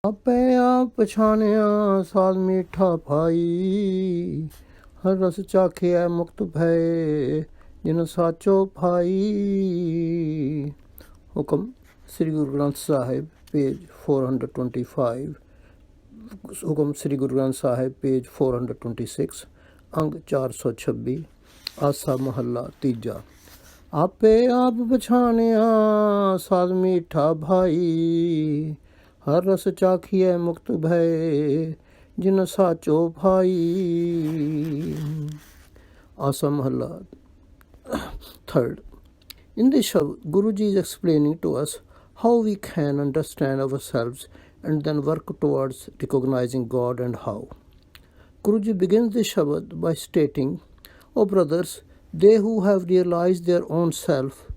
आपै आप पछाणिया साल मीठा भाई, हर रस चाखिया मुक्त भय जिन साचो भाई। हुक्म श्री गुरु ग्रंथ साहिब पेज 425, हुक्म श्री गुरु ग्रंथ साहिब पेज 426, अंग 426, आसा महला तीजा। आपे आप पछाणिया साल मीठा भाई, हर रस चाखिए मुक्त भय जिन साचो भाई। आसा महला third. In this Shabad, Guruji is explaining to us how we can understand ourselves and then work towards recognizing God and how. Guruji begins this Shabad by stating, "O brothers, they who have realized their own self,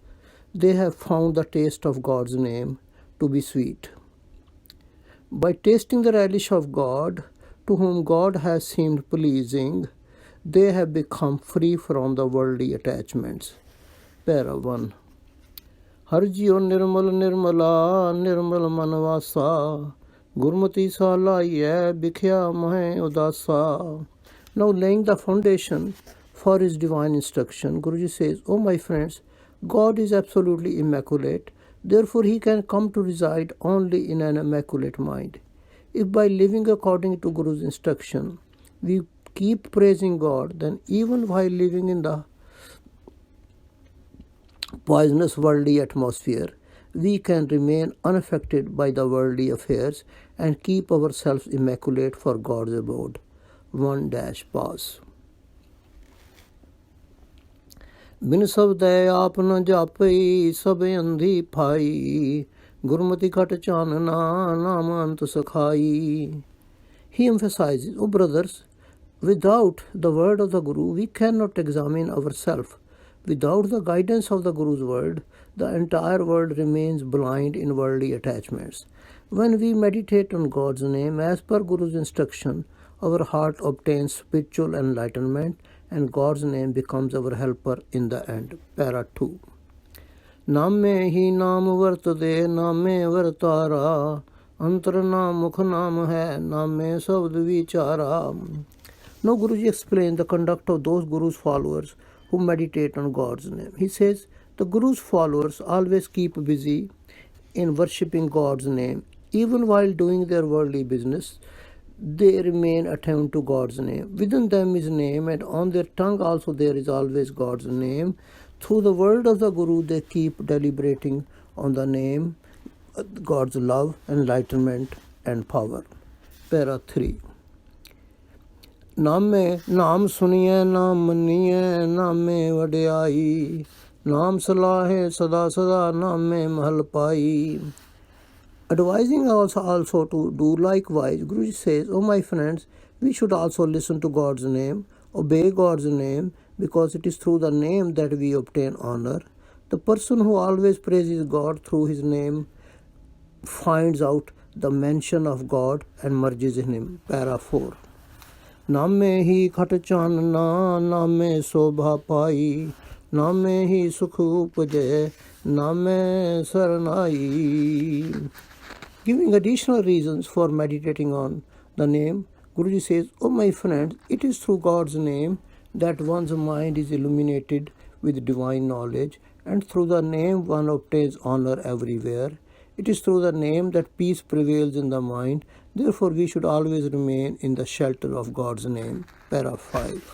they have found the taste of God's name to be sweet. By tasting the relish of God, to whom God has seemed pleasing, they have become free from the worldly attachments." Para 1. हर जियो निर्मल निर्मला निर्मल मन वासा, गुरमति सा लाइयै बिख्या महें उदासा. Now laying the foundation for his divine instruction, Guruji says, "O my friends, God is absolutely immaculate. Therefore he can come to reside only in an immaculate mind. If by living according to Guru's instruction, we keep praising God, then even while living in the poisonous worldly atmosphere, we can remain unaffected by the worldly affairs and keep ourselves immaculate for God's abode." 1-pause. बिन सबदै आप न जापई सब अंधी phi, Gurmat घट चानना नाम अंत सखाई. He emphasizes, "O brothers, without the word of the Guru, we cannot examine ourselves. Without the guidance of the Guru's word, the entire world remains blind in worldly attachments. When we meditate on God's name as per Guru's instruction, our heart obtains spiritual enlightenment and God's name becomes our helper in the end." Para 2. नामे ही नाम वर्त दे नामे वर्तारा, अंतर नाम मुख नाम है नामे शब्द विचारा. Now Guruji explained the conduct of those Guru's followers who meditate on God's name. He says, the Guru's followers always keep busy in worshipping God's name. Even while doing their worldly business, they remain attuned to God's name. Within them is name, and on their tongue also there is always God's name. Through the word of the Guru, they keep deliberating on the name, God's love, enlightenment and power. Para 3. नामे नाम सुनिए नाम मनिए नामे वड्याई, नाम सलाहे सदा सदा नामे महल पाई. Advising us also to do likewise, Guruji says, "O my friends, we should also listen to God's name, obey God's name, because it is through the name that we obtain honor. The person who always praises God through his name finds out the mention of God and merges in him." Para 4. नामे ही खट चानना नामे शोभा पाई, नामे ही सुख उपजे नामे Sarnaik. Giving additional reasons for meditating on the name, Guruji says, "O my friends, it is through God's name that one's mind is illuminated with divine knowledge, and through the name one obtains honor everywhere. It is through the name that peace prevails in the mind. Therefore we should always remain in the shelter of God's name." Para 5.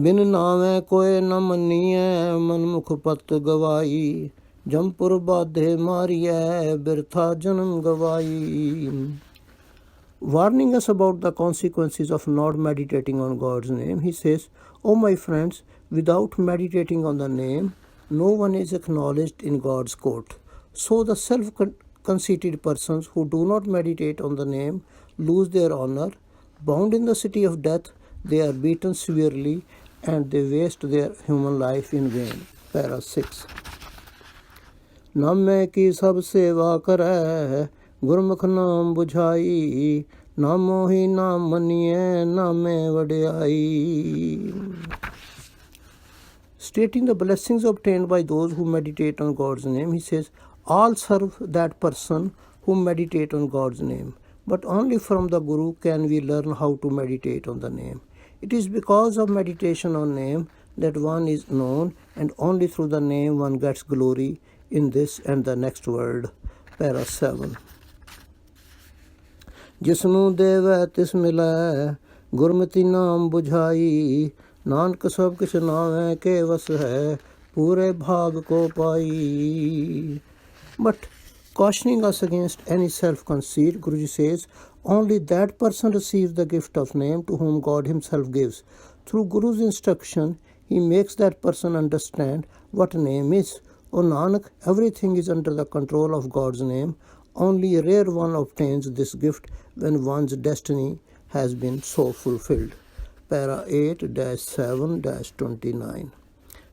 बिन नामे कोय न मनिए मनमुख पत गवाई, जमपुर बाधे मारिए बिरथा जन्म गवाई. Warning us about the consequences of not meditating on God's name, he says, "O my friends, without meditating on the name, no one is acknowledged in God's court. So the self-conceited persons who do not meditate on the name lose their honor. Bound in the city of death, they are beaten severely and they waste their human life in vain." Para 6. नामे की सब सेवा करे गुरमुख नाम बुझाई, नामो ही नाम मनिए नामे वड्याई. Stating the blessings obtained by those who meditate on God's name, he says, All serve that person who meditate on God's name, but only from the Guru can we learn how to meditate on the name. It is because of meditation on name that one is known, and only through the name one gets glory in this and the next world. Para 7. जिसनू देवै तिस मिलै, गुरमति नाम बुझाई, नानक सब किछ नावै के वस है, पूरे भाग को पाई. But cautioning us against any self-conceit, Guruji says, only that person receives the gift of name to whom God himself gives. Through Guru's instruction, he makes that person understand what name is. O Nanak, everything is under the control of God's name. Only a rare one obtains this gift when one's destiny has been so fulfilled. Para 8-7-29.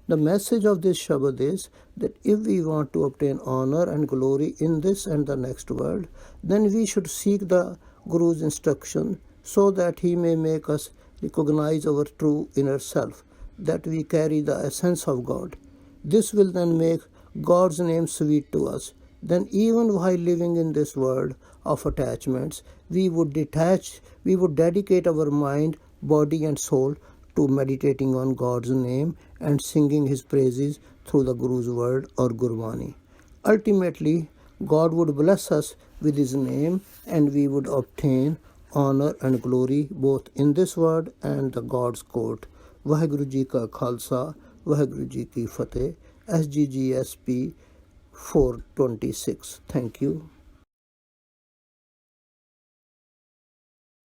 The message of this Shabad is that if we want to obtain honor and glory in this and the next world, then we should seek the Guru's instruction so that he may make us recognize our true inner self, that we carry the essence of God. This will then make God's name sweet to us. Then even while living in this world of attachments, we would dedicate our mind, body and soul to meditating on God's name and singing his praises through the Guru's word or Gurbani. Ultimately, God would bless us with his name and we would obtain honor and glory both in this world and the God's court. Vaheguru Ji ka Khalsa, Vaheguru Ji ki Fateh. SGGSP 426. Thank you.